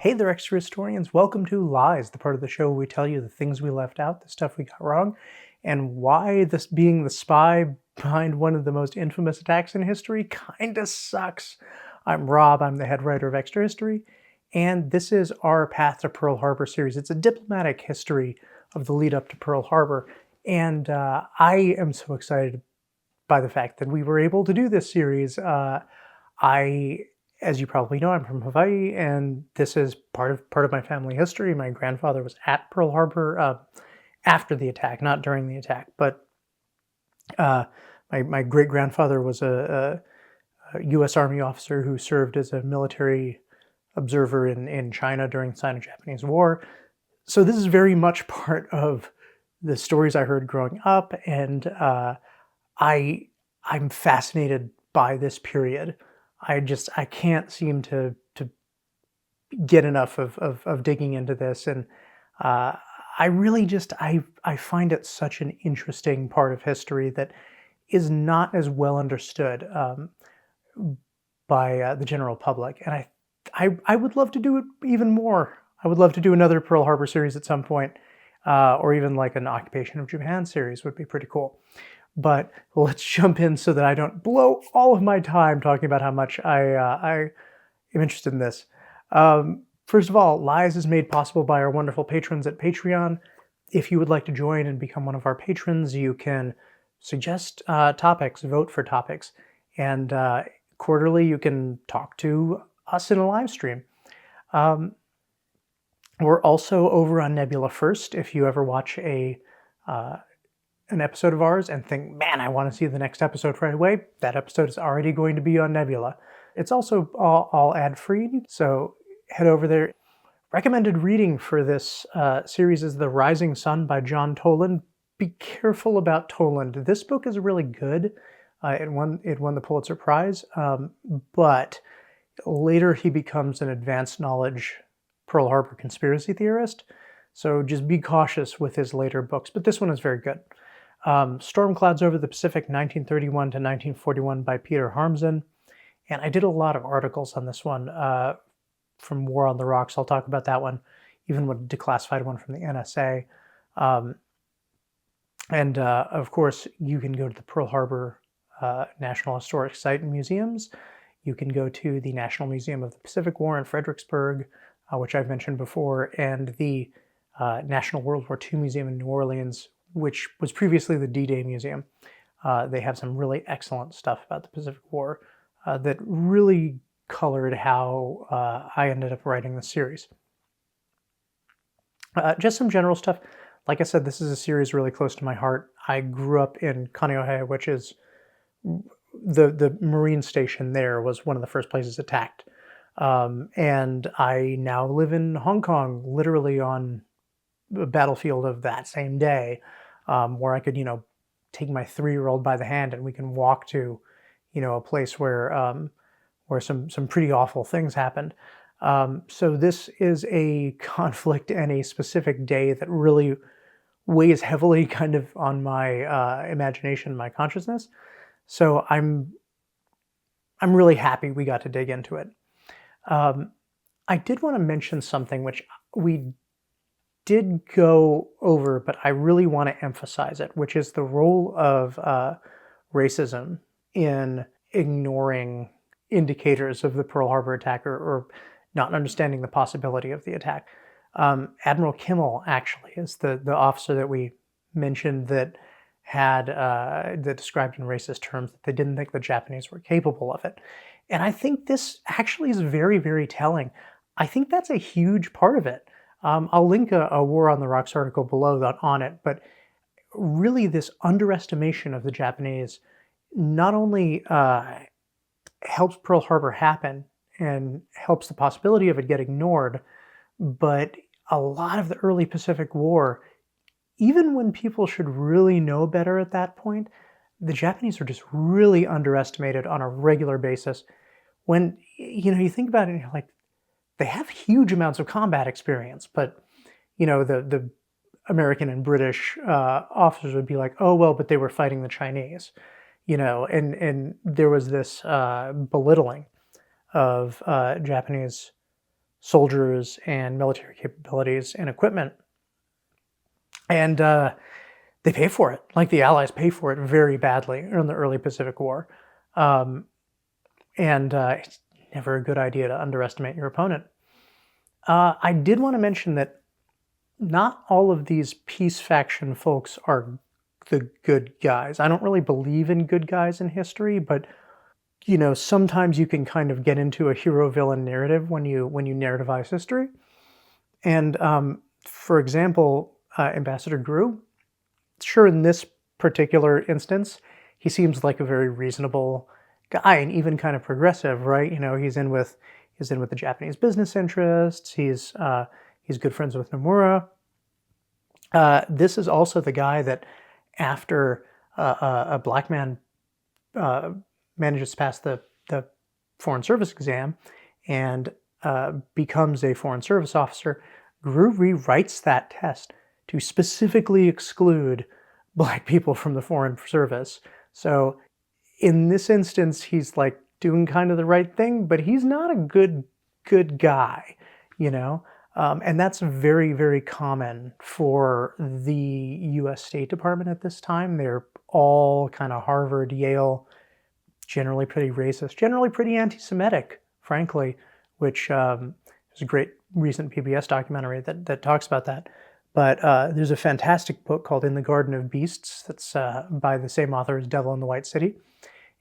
Hey there, extra historians. Welcome to Lies, the part of the show where we tell you the things we left out, the stuff we got wrong, and why this being the spy behind one of the most infamous attacks in history kinda sucks. I'm Rob, I'm the head writer of Extra History, and this is our Path to Pearl Harbor series. It's a diplomatic history of the lead up to Pearl Harbor, and I am so excited by the fact that we were able to do this series. As you probably know, I'm from Hawaii, and this is part of my family history. My grandfather was at Pearl Harbor after the attack, not during the attack. But my great grandfather was a U.S. Army officer who served as a military observer in China during the Sino-Japanese War. So this is very much part of the stories I heard growing up, and I'm fascinated by this period. I can't seem to get enough of digging into this, and I really I find it such an interesting part of history that is not as well understood by the general public, and I would love to do it even more. I would love to do another Pearl Harbor series at some point, or even like an Occupation of Japan series would be pretty cool. But let's jump in so that I don't blow all of my time talking about how much I am interested in this. First of all, Lies is made possible by our wonderful patrons at Patreon. If you would like to join and become one of our patrons, you can suggest topics, vote for topics, and quarterly you can talk to us in a live stream. We're also over on Nebula First. If you ever watch an episode of ours and think, man, I want to see the next episode right away, that episode is already going to be on Nebula. It's also all ad-free, so head over there. Recommended reading for this series is The Rising Sun by John Toland. Be careful about Toland. This book is really good. It won the Pulitzer Prize, but later he becomes an advanced knowledge Pearl Harbor conspiracy theorist, so just be cautious with his later books, but this one is very good. Stormclouds Over the Pacific, 1931 to 1941 by Peter Harmsen. And I did a lot of articles on this one from War on the Rocks. I'll talk about that one, even with a declassified one from the NSA. Of course, you can go to the Pearl Harbor National Historic Site and Museums. You can go to the National Museum of the Pacific War in Fredericksburg, which I've mentioned before, and the National World War II Museum in New Orleans, which was previously the D-Day Museum. They have some really excellent stuff about the Pacific War that really colored how I ended up writing the series. Just some general stuff. Like I said, this is a series really close to my heart. I grew up in Kaneohe, which is the Marine station there was one of the first places attacked. And I now live in Hong Kong, literally on the battlefield of that same day, where I could, take my 3-year-old by the hand and we can walk to, a place where some pretty awful things happened. So this is a conflict and a specific day that really weighs heavily kind of on my imagination, my consciousness. So I'm really happy we got to dig into it. I did want to mention something which we did go over, but I really want to emphasize it, which is the role of racism in ignoring indicators of the Pearl Harbor attack or not understanding the possibility of the attack. Admiral Kimmel actually is the officer that we mentioned that had that described in racist terms that they didn't think the Japanese were capable of it. And I think this actually is very, very telling. I think that's a huge part of it. I'll link a War on the Rocks article below on it, but really this underestimation of the Japanese not only helps Pearl Harbor happen and helps the possibility of it get ignored, but a lot of the early Pacific War, even when people should really know better at that point, the Japanese are just really underestimated on a regular basis. When, you think about it and you're like, they have huge amounts of combat experience, but, the American and British officers would be like, oh, well, but they were fighting the Chinese, and there was this belittling of Japanese soldiers and military capabilities and equipment. And they pay for it. Like, the Allies pay for it very badly in the early Pacific War. It's never a good idea to underestimate your opponent. I did want to mention that not all of these peace faction folks are the good guys. I don't really believe in good guys in history, but sometimes you can kind of get into a hero-villain narrative when you narrativize history. And for example, Ambassador Gru, sure, in this particular instance, he seems like a very reasonable guy and even kind of progressive, right? He's in with the Japanese business interests. He's good friends with Nomura. This is also the guy that, after a black man manages to pass the Foreign Service exam and becomes a Foreign Service officer, Gru rewrites that test to specifically exclude black people from the Foreign Service. So in this instance, he's like doing kind of the right thing, but he's not a good guy, and that's very, very common for the U.S. State Department at this time. They're all kind of Harvard, Yale, generally pretty racist, generally pretty anti-Semitic, frankly, which is a great recent PBS documentary that talks about that. But there's a fantastic book called In the Garden of Beasts that's by the same author as Devil in the White City.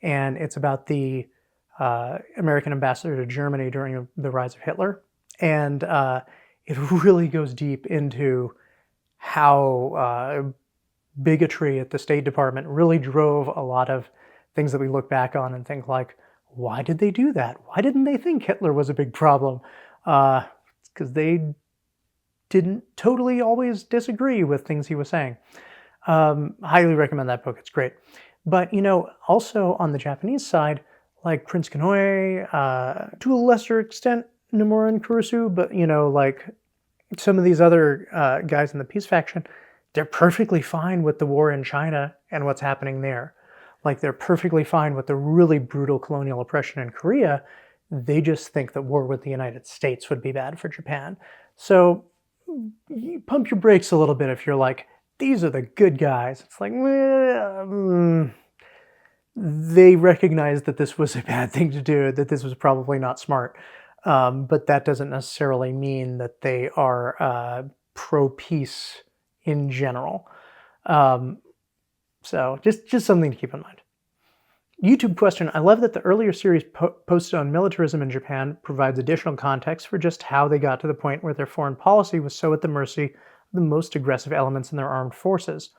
And it's about the American ambassador to Germany during the rise of Hitler. And it really goes deep into how bigotry at the State Department really drove a lot of things that we look back on and think like, why did they do that? Why didn't they think Hitler was a big problem? Because they didn't totally always disagree with things he was saying. Highly recommend that book. It's great. But, also on the Japanese side, like Prince Konoe, to a lesser extent, Nomura and Kurusu, but, like some of these other guys in the peace faction, they're perfectly fine with the war in China and what's happening there. Like, they're perfectly fine with the really brutal colonial oppression in Korea. They just think that war with the United States would be bad for Japan. So you pump your brakes a little bit if you're like, these are the good guys. It's like, they recognize that this was a bad thing to do, that this was probably not smart. But that doesn't necessarily mean that they are pro-peace in general. So just something to keep in mind. YouTube question: I love that the earlier series posted on militarism in Japan provides additional context for just how they got to the point where their foreign policy was so at the mercy of the most aggressive elements in their armed forces.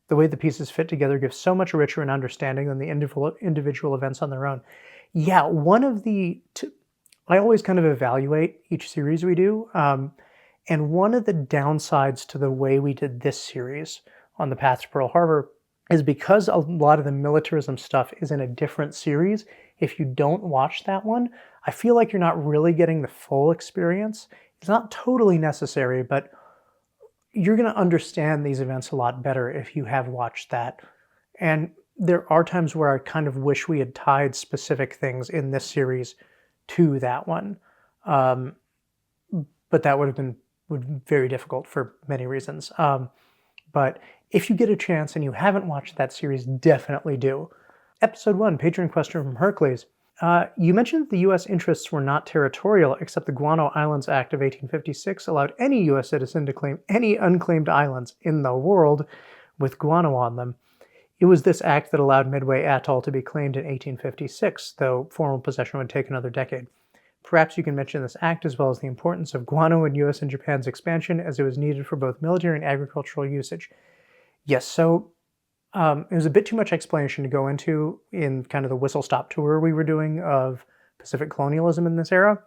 The way the pieces fit together gives so much richer an understanding than the individual events on their own. Yeah, I always kind of evaluate each series we do, and one of the downsides to the way we did this series on the Path to Pearl Harbor is because a lot of the militarism stuff is in a different series. If you don't watch that one, I feel like you're not really getting the full experience. It's not totally necessary, but you're going to understand these events a lot better if you have watched that. And there are times where I kind of wish we had tied specific things in this series to that one. But that would be very difficult for many reasons. But if you get a chance and you haven't watched that series, definitely do. Episode 1, Patreon question from Hercules. You mentioned that the U.S. interests were not territorial, except the Guano Islands Act of 1856 allowed any U.S. citizen to claim any unclaimed islands in the world with guano on them. It was this act that allowed Midway Atoll to be claimed in 1856, though formal possession would take another decade. Perhaps you can mention this act as well as the importance of guano in U.S. and Japan's expansion, as it was needed for both military and agricultural usage. Yes, so it was a bit too much explanation to go into in kind of the whistle-stop tour we were doing of Pacific colonialism in this era.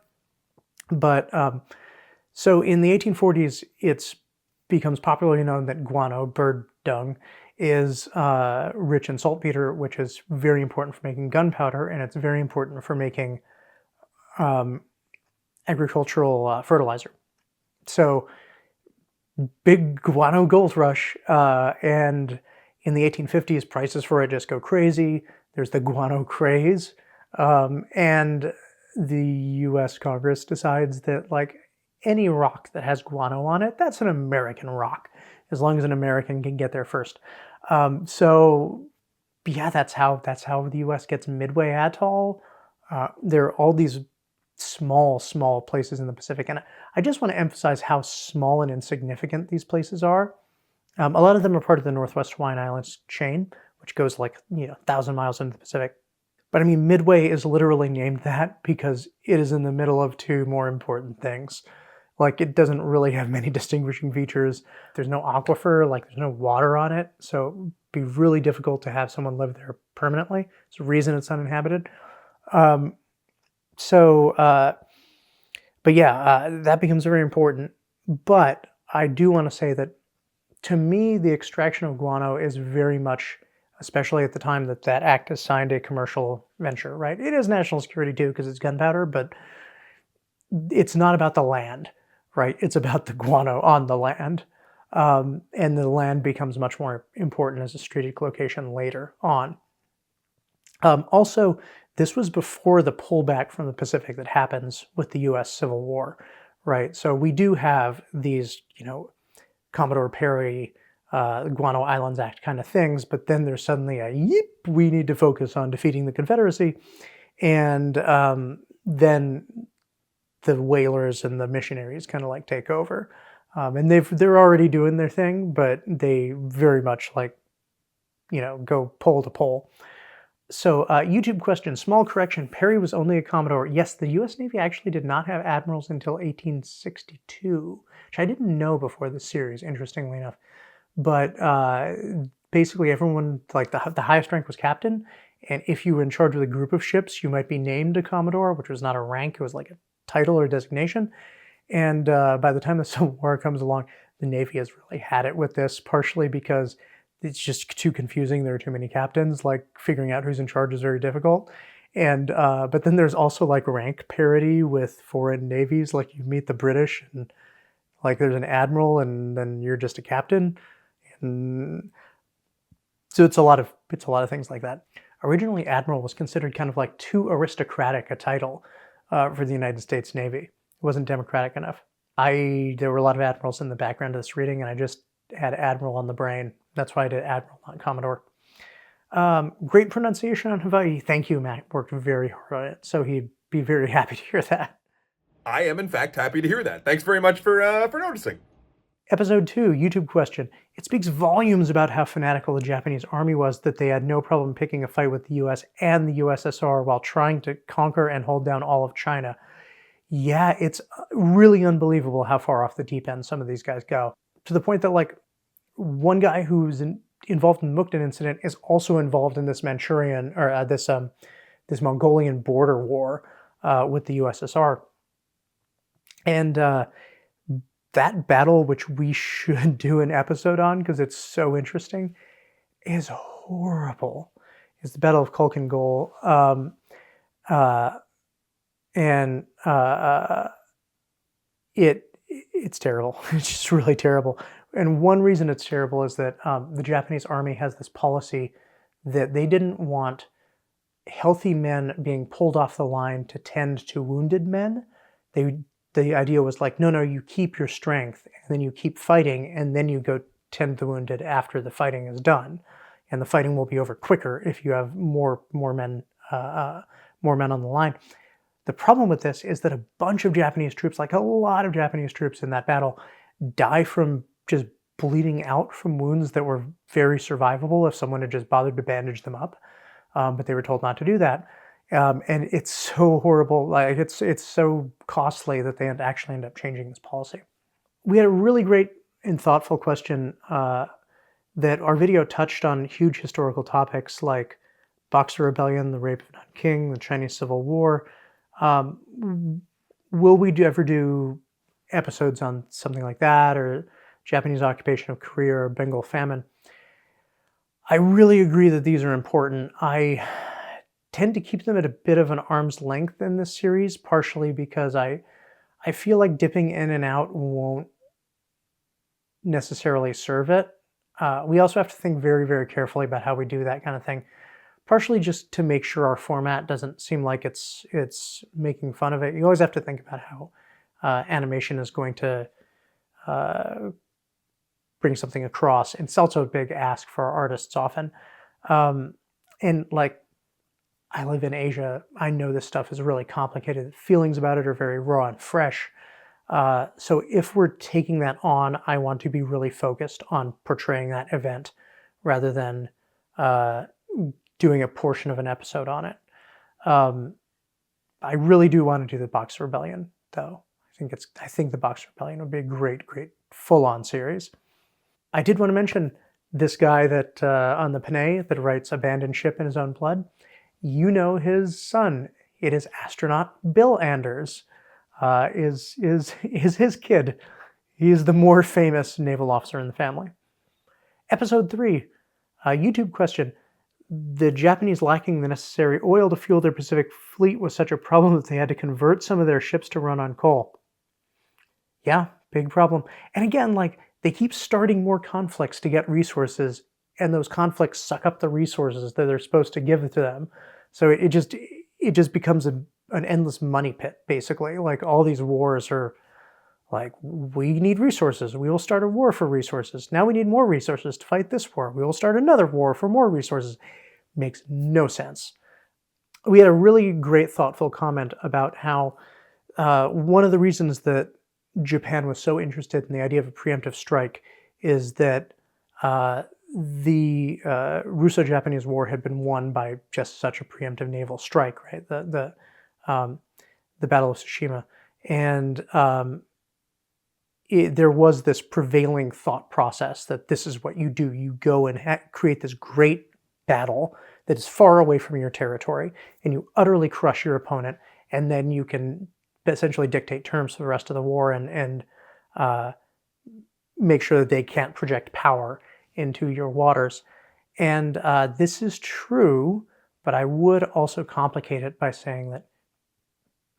But so in the 1840s, it becomes popularly known that guano, bird dung, is rich in saltpeter, which is very important for making gunpowder, and it's very important for making agricultural fertilizer. So big guano gold rush, and in the 1850s, prices for it just go crazy. There's the guano craze, and the U.S. Congress decides that, like, any rock that has guano on it, that's an American rock, as long as an American can get there first. So yeah, that's how the U.S. gets Midway Atoll. There are all these small places in the Pacific, and I just want to emphasize how small and insignificant these places are. A lot of them are part of the Northwest Hawaiian Islands chain, which goes like 1,000 miles into the Pacific. But I mean, Midway is literally named that because it is in the middle of two more important things. Like, it doesn't really have many distinguishing features. There's no aquifer, like there's no water on it, so it'd be really difficult to have someone live there permanently. It's the reason it's uninhabited. But yeah, that becomes very important. But I do want to say that, to me, the extraction of guano is very much, especially at the time that that act is signed, a commercial venture, right? It is national security too, because it's gunpowder, but it's not about the land, right? It's about the guano on the land. And the land becomes much more important as a strategic location later on. Also, this was before the pullback from the Pacific that happens with the U.S. Civil War, right? So we do have these, Commodore Perry, Guano Islands Act kind of things, but then there's suddenly a we need to focus on defeating the Confederacy, and then the whalers and the missionaries kind of like take over, and they're already doing their thing, but they very much go pole to pole. So YouTube question, small correction, Perry was only a Commodore. Yes, the U.S. Navy actually did not have admirals until 1862, which I didn't know before this series, interestingly enough. But basically everyone, like the highest rank was captain, and if you were in charge of a group of ships, you might be named a Commodore, which was not a rank, it was like a title or designation. And by the time the Civil War comes along, the Navy has really had it with this, partially because it's just too confusing. There are too many captains. Like, figuring out who's in charge is very difficult. And but then there's also like rank parity with foreign navies. Like, you meet the British, and like there's an admiral, and then you're just a captain. And so it's a lot of things like that. Originally, admiral was considered kind of like too aristocratic a title for the United States Navy. It wasn't democratic enough. There were a lot of admirals in the background of this reading, and I just had admiral on the brain. That's why I did admiral, not Commodore. Great pronunciation on Hawaii. Thank you, Matt. Worked very hard on it, so he'd be very happy to hear that. I am, in fact, happy to hear that. Thanks very much for noticing. Episode 2, YouTube question. It speaks volumes about how fanatical the Japanese army was that they had no problem picking a fight with the US and the USSR while trying to conquer and hold down all of China. Yeah, it's really unbelievable how far off the deep end some of these guys go. To the point that, like, one guy who's involved in the Mukden incident is also involved in this Manchurian, or this Mongolian border war with the USSR. And that battle, which we should do an episode on because it's so interesting, is horrible. It's the Battle of Kulkin Gol. It's terrible. It's just really terrible. And one reason it's terrible is that the Japanese army has this policy that they didn't want healthy men being pulled off the line to tend to wounded men. The idea was like, no, you keep your strength, and then you keep fighting, and then you go tend the wounded after the fighting is done. And the fighting will be over quicker if you have more men on the line. The problem with this is that a bunch of Japanese troops, like a lot of Japanese troops in that battle, die from just bleeding out from wounds that were very survivable if someone had just bothered to bandage them up. But they were told not to do that. And it's so horrible, like it's so costly that they actually end up changing this policy. We had a really great and thoughtful question that our video touched on huge historical topics like Boxer Rebellion, the rape of Nanking, the Chinese Civil War. Will we ever do episodes on something like that, or Japanese occupation of Korea, or Bengal famine? I really agree that these are important. I tend to keep them at a bit of an arm's length in this series, partially because I feel like dipping in and out won't necessarily serve it. We also have to think very, very carefully about how we do that kind of thing, partially just to make sure our format doesn't seem like it's making fun of it. You always have to think about animation is going to bring something across. And it's also a big ask for our artists often. And like, I live in Asia. I know this stuff is really complicated. Feelings about it are very raw and fresh. So if we're taking that on, I want to be really focused on portraying that event rather than doing a portion of an episode on it. I really do want to do the Boxer Rebellion, though. I think the Boxer Rebellion would be a great, great full-on series. I did want to mention this guy that on the Panay that writes Abandoned Ship in His Own Blood. You know his son. It is astronaut Bill Anders. Is his kid. He is the more famous naval officer in the family. Episode 3, YouTube question. The Japanese lacking the necessary oil to fuel their Pacific fleet was such a problem that they had to convert some of their ships to run on coal. Yeah, big problem. And again, like, they keep starting more conflicts to get resources, and those conflicts suck up the resources that they're supposed to give to them. So it just becomes an endless money pit, basically. Like, all these wars are like, we need resources. We will start a war for resources. Now we need more resources to fight this war. We will start another war for more resources. Makes no sense. We had a really great, thoughtful comment about how one of the reasons that Japan was so interested in the idea of a preemptive strike is that the Russo-Japanese War had been won by just such a preemptive naval strike, right? The Battle of Tsushima, and there was this prevailing thought process that this is what you do. You go and create this great battle that is far away from your territory, and you utterly crush your opponent, and then you can essentially dictate terms for the rest of the war and make sure that they can't project power into your waters. And this is true, but I would also complicate it by saying that,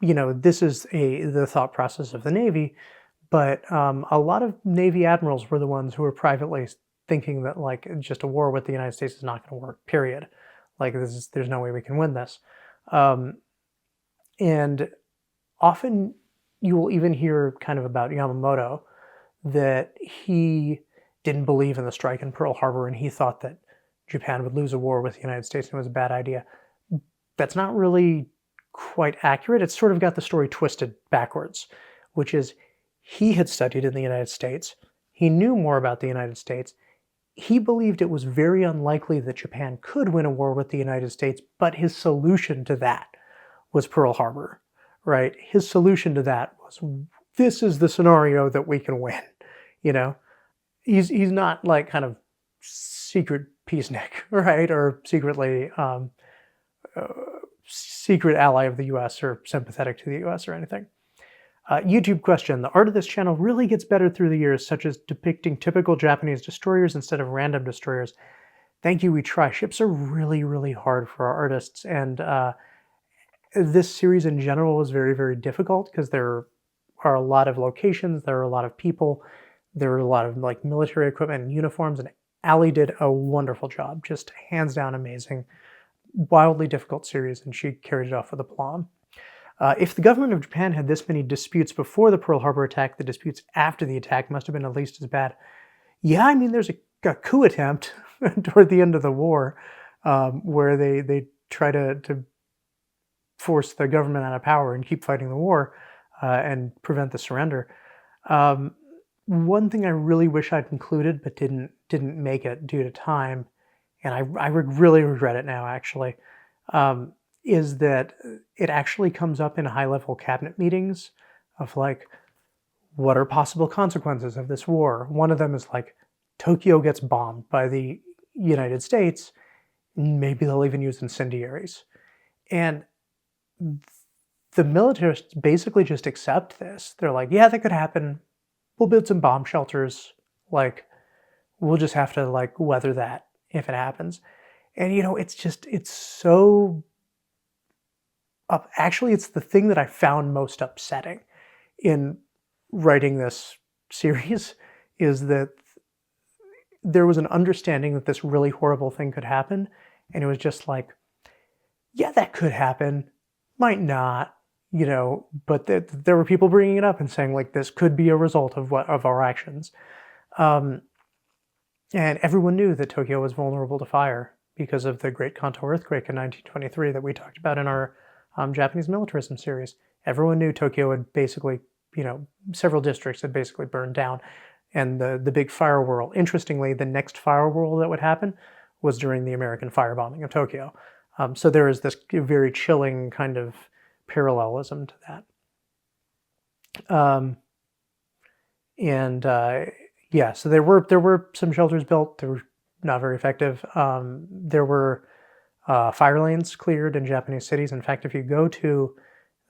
you know, this is the thought process of the Navy, but a lot of Navy admirals were the ones who were privately thinking that, like, just a war with the United States is not going to work, period. Like, there's no way we can win this. And often you will even hear kind of about Yamamoto that he didn't believe in the strike in Pearl Harbor, and he thought that Japan would lose a war with the United States and it was a bad idea. That's not really quite accurate. It's sort of got the story twisted backwards, which is he had studied in the United States. He knew more about the United States. He believed it was very unlikely that Japan could win a war with the United States, but his solution to that was Pearl Harbor, right? His solution to that was, this is the scenario that we can win, you know? He's not like kind of secret peacenik, right? Or secretly secret ally of the US or sympathetic to the US or anything. YouTube question. The art of this channel really gets better through the years, such as depicting typical Japanese destroyers instead of random destroyers. Thank you, we try. Ships are really, really hard for our artists, and this series in general is very, very difficult because there are a lot of locations, there are a lot of people, there are a lot of like military equipment and uniforms, and Ali did a wonderful job, just hands down amazing. Wildly difficult series, and she carried it off with aplomb. If the government of Japan had this many disputes before the Pearl Harbor attack, the disputes after the attack must have been at least as bad. Yeah, I mean, there's a coup attempt toward the end of the war where they try to force the government out of power and keep fighting the war and prevent the surrender. One thing I really wish I'd included but didn't make it due to time, and I really regret it now, actually, is that it actually comes up in high-level cabinet meetings of, like, what are possible consequences of this war? One of them is, like, Tokyo gets bombed by the United States, maybe they'll even use incendiaries. And the militarists basically just accept this. They're like, yeah, that could happen. We'll build some bomb shelters. Like, we'll just have to, like, weather that if it happens. And, you know, it's so... Actually, it's the thing that I found most upsetting in writing this series is that there was an understanding that this really horrible thing could happen. And it was just like, yeah, that could happen. Might not. but there were people bringing it up and saying like this could be a result of our actions. And everyone knew that Tokyo was vulnerable to fire because of the Great Kanto earthquake in 1923 that we talked about in our Japanese militarism series. Everyone knew Tokyo had basically, several districts had basically burned down, and the big fire whirl. Interestingly, the next fire whirl that would happen was during the American firebombing of Tokyo. So there is this very chilling kind of parallelism to that. So there were some shelters built. They were not very effective. There were fire lanes cleared in Japanese cities. In fact, if you go to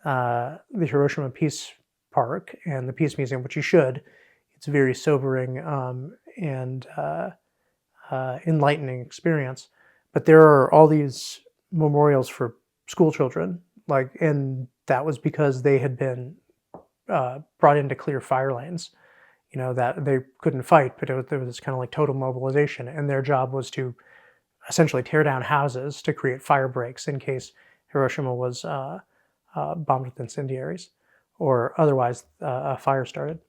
the Hiroshima Peace Park and the Peace Museum, which you should, it's a very sobering and enlightening experience. But there are all these memorials for school children, and that was because they had been brought in to clear fire lanes. That they couldn't fight, but there was this kind of like total mobilization, and their job was to essentially tear down houses to create fire breaks in case Hiroshima was bombed with incendiaries or otherwise a fire started.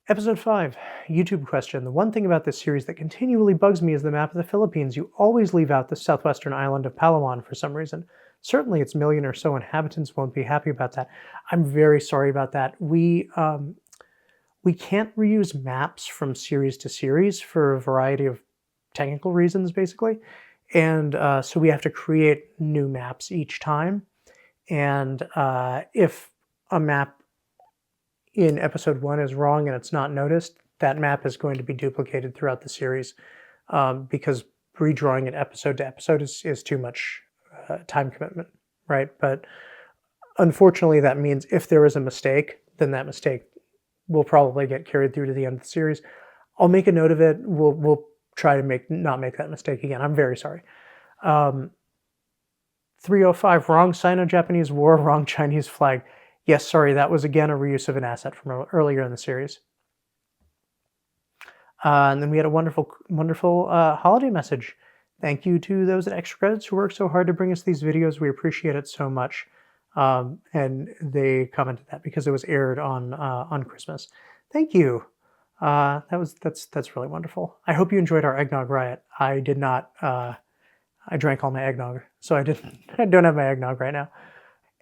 Episode 5, YouTube question. The one thing about this series that continually bugs me is the map of the Philippines. You always leave out the southwestern island of Palawan for some reason. Certainly its million or so inhabitants won't be happy about that. I'm very sorry about that. We can't reuse maps from series to series for a variety of technical reasons, basically. And so we have to create new maps each time. And if a map in episode 1 is wrong and it's not noticed, that map is going to be duplicated throughout the series because redrawing it episode to episode is too much time commitment, right? But unfortunately, that means if there is a mistake, then that mistake will probably get carried through to the end of the series. I'll make a note of it. We'll try to not make that mistake again. I'm very sorry. 305, wrong Sino-Japanese war, wrong Chinese flag. Yes, sorry, that was again a reuse of an asset from earlier in the series. And then we had a wonderful holiday message. Thank you to those at Extra Credits who work so hard to bring us these videos. We appreciate it so much. And they commented that because it was aired on Christmas. Thank you. That's really wonderful. I hope you enjoyed our eggnog riot. I did not. I drank all my eggnog, so I don't have my eggnog right now.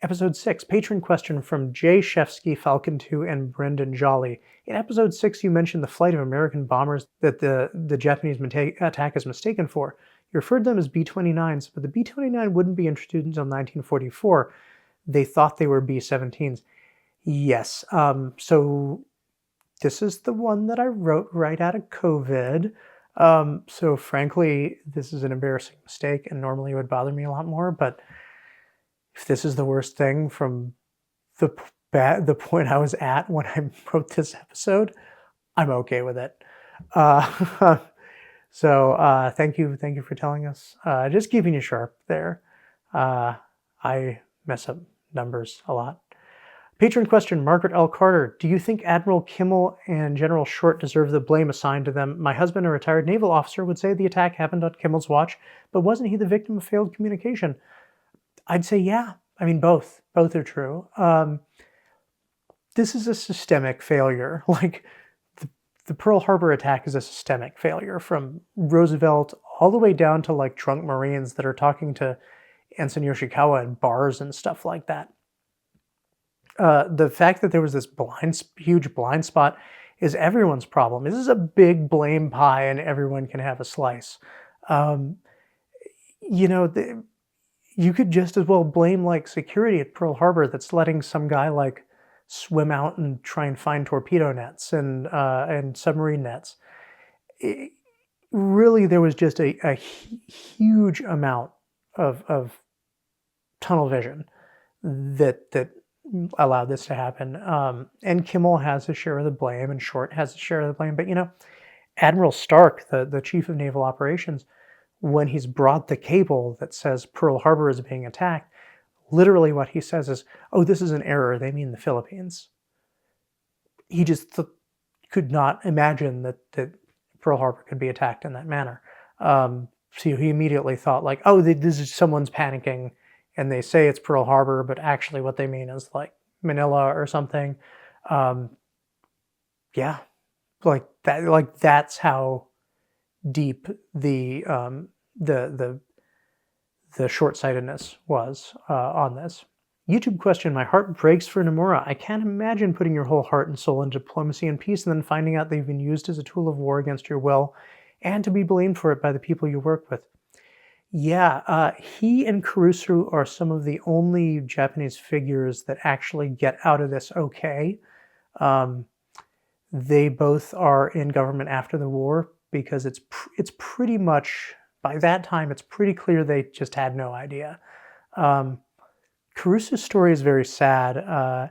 Episode 6, patron question from Jay Shefsky, Falcon 2, and Brendan Jolly. In episode 6, you mentioned the flight of American bombers that the Japanese attack is mistaken for. You referred to them as B-29s, but the B-29 wouldn't be introduced until 1944. They thought they were B-17s. Yes, so this is the one that I wrote right out of COVID. So frankly, this is an embarrassing mistake, and normally it would bother me a lot more, but if this is the worst thing from the point I was at when I wrote this episode, I'm okay with it. So thank you for telling us. Just keeping you sharp there. I mess up numbers a lot. Patron question, Margaret L. Carter. Do you think Admiral Kimmel and General Short deserve the blame assigned to them? My husband, a retired naval officer, would say the attack happened on Kimmel's watch, but wasn't he the victim of failed communication? I'd say yeah. I mean, both. Both are true. This is a systemic failure. Like, the Pearl Harbor attack is a systemic failure from Roosevelt all the way down to, like, drunk Marines that are talking to Ensign Yoshikawa in bars and stuff like that. The fact that there was this huge blind spot is everyone's problem. This is a big blame pie and everyone can have a slice. You could just as well blame like security at Pearl Harbor that's letting some guy like swim out and try and find torpedo nets and submarine nets. Really, there was just a huge amount of tunnel vision that allowed this to happen. And Kimmel has a share of the blame and Short has a share of the blame. But, Admiral Stark, the chief of naval operations, when he's brought the cable that says Pearl Harbor is being attacked, literally what he says is, oh, this is an error. They mean the Philippines. He just could not imagine that Pearl Harbor could be attacked in that manner. So he immediately thought like, oh, this is someone's panicking and they say it's Pearl Harbor, but actually what they mean is like Manila or something. Um, yeah, like that. Like that's how deep the the short-sightedness was on this. YouTube question: my heart breaks for Nomura. I can't imagine putting your whole heart and soul into diplomacy and peace and then finding out they've been used as a tool of war against your will and to be blamed for it by the people you work with. Yeah, he and Kurusu are some of the only Japanese figures that actually get out of this okay. Um, they both are in government after the war because it's pretty much, by that time, it's pretty clear they just had no idea. Kurusu's story is very sad.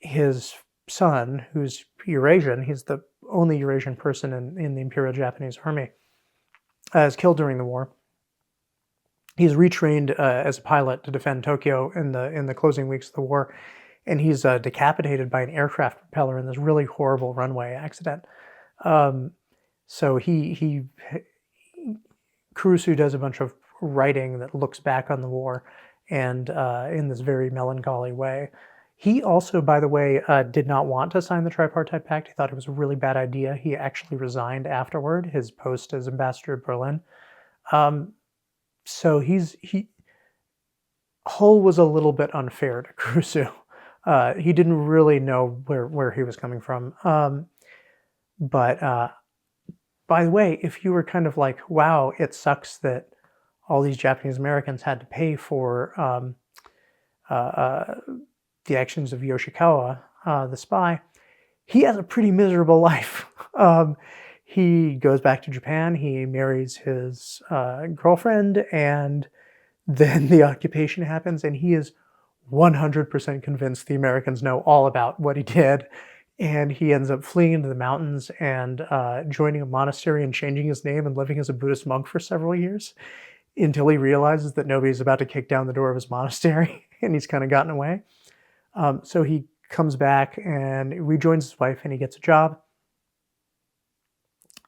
His son, who's Eurasian, he's the only Eurasian person in the Imperial Japanese Army, is killed during the war. He's retrained as a pilot to defend Tokyo in the closing weeks of the war, and he's decapitated by an aircraft propeller in this really horrible runway accident. So Kurusu does a bunch of writing that looks back on the war, and in this very melancholy way. He also, by the way, did not want to sign the Tripartite Pact. He thought it was a really bad idea. He actually resigned afterward his post as ambassador to Berlin. So Hull was a little bit unfair to Kurusu. He didn't really know where he was coming from. But by the way, if you were kind of like, wow, it sucks that all these Japanese Americans had to pay for the actions of Yoshikawa, the spy, he has a pretty miserable life. He goes back to Japan, he marries his girlfriend, and then the occupation happens, and he is 100% convinced the Americans know all about what he did. And he ends up fleeing into the mountains and joining a monastery and changing his name and living as a Buddhist monk for several years until he realizes that nobody's about to kick down the door of his monastery and he's kind of gotten away. So he comes back and rejoins his wife and he gets a job.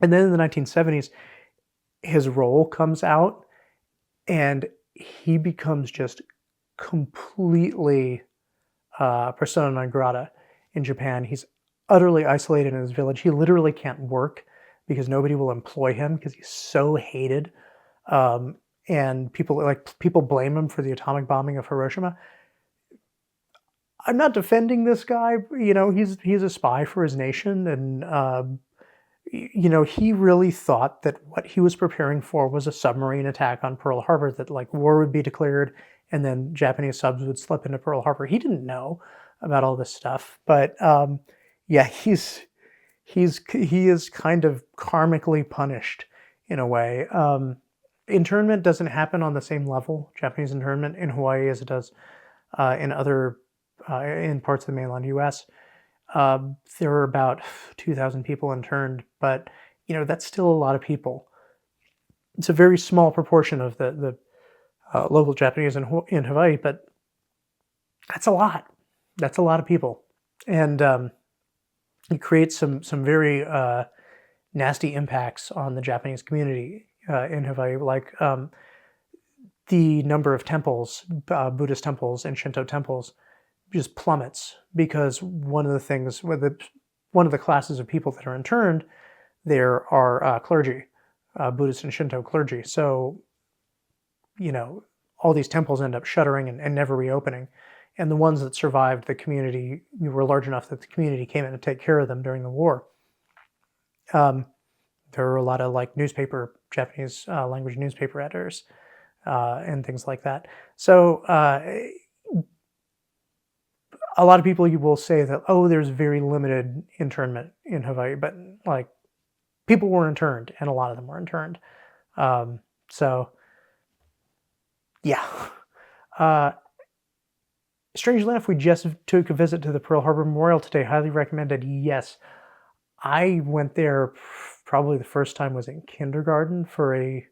And then in the 1970s, his role comes out and he becomes just completely persona non grata in Japan. He's utterly isolated in his village. He literally can't work because nobody will employ him because he's so hated. And people blame him for the atomic bombing of Hiroshima. I'm not defending this guy. You know, he's a spy for his nation, and you know, he really thought that what he was preparing for was a submarine attack on Pearl Harbor, that like war would be declared and then Japanese subs would slip into Pearl Harbor. He didn't know about all this stuff, but yeah, he is kind of karmically punished in a way. Internment doesn't happen on the same level, Japanese internment in Hawaii, as it does in other in parts of the mainland U.S. There were about 2,000 people interned, but you know, that's still a lot of people. It's a very small proportion of the local Japanese in Hawaii, but that's a lot. That's a lot of people, and it creates some very nasty impacts on the Japanese community in Hawaii, like the number of temples, Buddhist temples and Shinto temples, just plummets because one of the classes of people that are interned there are clergy, Buddhist and Shinto clergy. So, you know, all these temples end up shuttering and never reopening. And the ones that survived the community were large enough that the community came in to take care of them during the war. There were a lot of like Japanese language newspaper editors and things like that. So a lot of people you will say that, oh, there's very limited internment in Hawaii, but like people were interned and a lot of them were interned. So yeah. Strangely enough, we just took a visit to the Pearl Harbor Memorial today. Highly recommended. Yes. I went there probably the first time was in kindergarten for a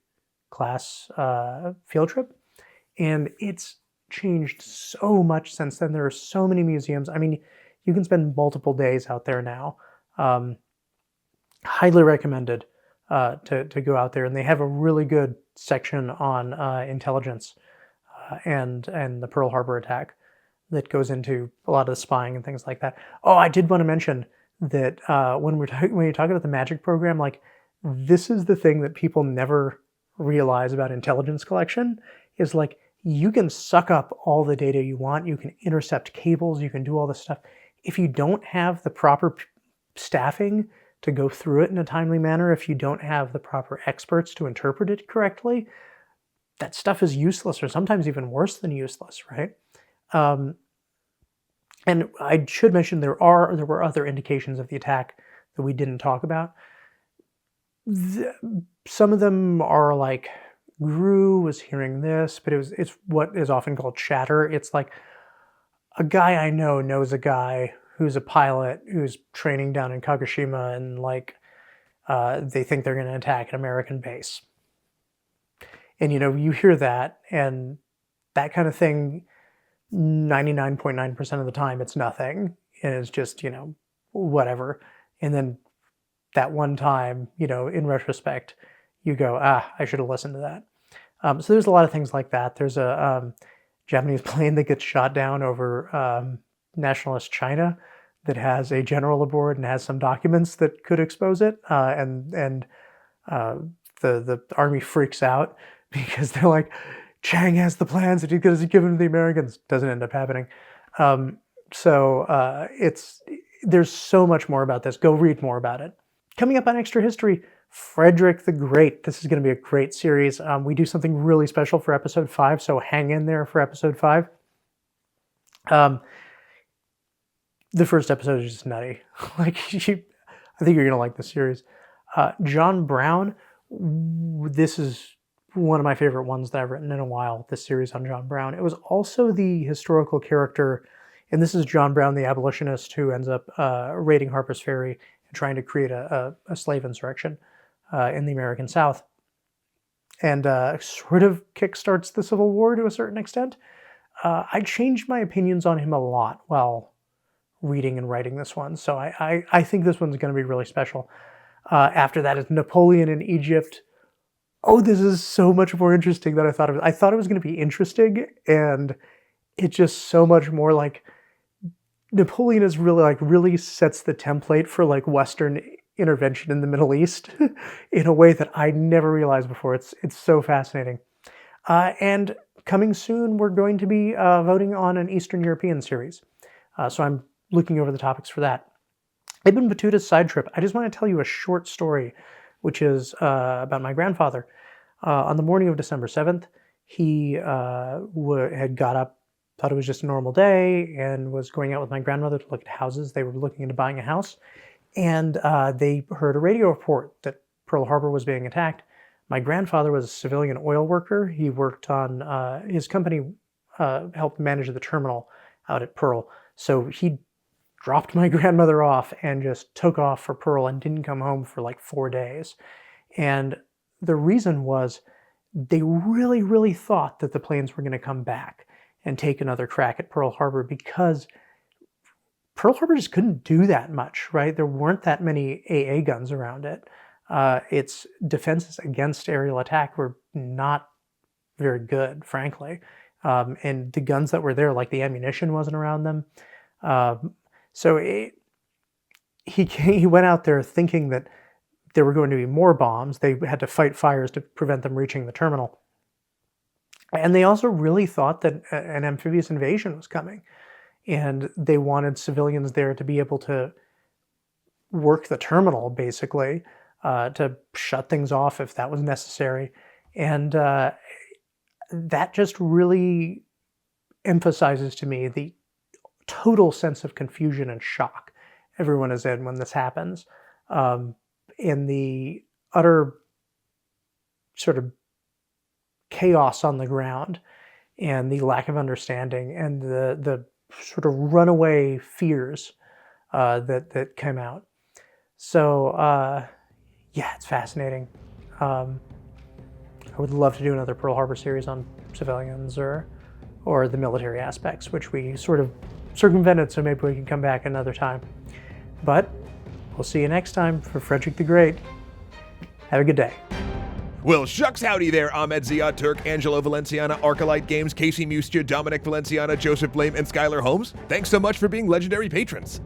class field trip. And it's changed so much since then. There are so many museums. I mean, you can spend multiple days out there now. Highly recommended to go out there. And they have a really good section on intelligence and the Pearl Harbor attack. that goes into a lot of the spying and things like that. Oh, I did want to mention that when you're talking about the magic program, like this is the thing that people never realize about intelligence collection is like you can suck up all the data you want, you can intercept cables, you can do all this stuff. If you don't have the proper staffing to go through it in a timely manner, if you don't have the proper experts to interpret it correctly, that stuff is useless, or sometimes even worse than useless, right? And I should mention there were other indications of the attack that we didn't talk about. Some of them are like, Gru was hearing this, but it's what is often called chatter. It's like a guy I know knows a guy who's a pilot who's training down in Kagoshima, and like they think they're going to attack an American base. And you hear that, and that kind of thing, 99.9% of the time, it's nothing, and it's just whatever. And then that one time, in retrospect, you go, I should have listened to that. So there's a lot of things like that. There's a Japanese plane that gets shot down over nationalist China that has a general aboard and has some documents that could expose it. And the army freaks out because they're like, Chang has the plans that he's going to give them to the Americans. Doesn't end up happening. There's so much more about this. Go read more about it. Coming up on Extra History, Frederick the Great. This is going to be a great series. We do something really special for episode 5, so hang in there for episode 5. The first episode is just nutty. I think you're going to like this series. John Brown. This is one of my favorite ones that I've written in a while, this series on John Brown. It was also the historical character, and this is John Brown, the abolitionist, who ends up raiding Harper's Ferry and trying to create a slave insurrection in the American South. And sort of kickstarts the Civil War to a certain extent. I changed my opinions on him a lot while reading and writing this one, so I think this one's going to be really special. After that is Napoleon in Egypt. Oh, this is so much more interesting than I thought it was. I thought it was going to be interesting, and it's just so much more like Napoleon is really sets the template for like Western intervention in the Middle East in a way that I never realized before. It's so fascinating. And coming soon, we're going to be voting on an Eastern European series. So I'm looking over the topics for that. Ibn Battuta's Side Trip. I just want to tell you a short story, which is about my grandfather. On the morning of December 7th, he had got up, thought it was just a normal day, and was going out with my grandmother to look at houses. They were looking into buying a house, and they heard a radio report that Pearl Harbor was being attacked. My grandfather was a civilian oil worker. He worked on, his company helped manage the terminal out at Pearl. So he dropped my grandmother off and just took off for Pearl and didn't come home for like 4 days. And the reason was they really, really thought that the planes were going to come back and take another crack at Pearl Harbor, because Pearl Harbor just couldn't do that much, right? There weren't that many AA guns around it. Its defenses against aerial attack were not very good, frankly. And the guns that were there, like the ammunition wasn't around them. So he went out there thinking that there were going to be more bombs. They had to fight fires to prevent them reaching the terminal. And they also really thought that an amphibious invasion was coming. And they wanted civilians there to be able to work the terminal, basically, to shut things off if that was necessary. And that just really emphasizes to me the total sense of confusion and shock everyone is in when this happens. In the utter sort of chaos on the ground, and the lack of understanding, and the sort of runaway fears that came out. So yeah, it's fascinating. I would love to do another Pearl Harbor series on civilians or the military aspects, which we sort of circumvented, so maybe we can come back another time. But we'll see you next time for Frederick the Great. Have a good day. Well, shucks howdy there, Ahmed Ziad Turk, Angelo Valenciana, Arcalite Games, Casey Mustia, Dominic Valenciana, Joseph Blame, and Skylar Holmes. Thanks so much for being legendary patrons.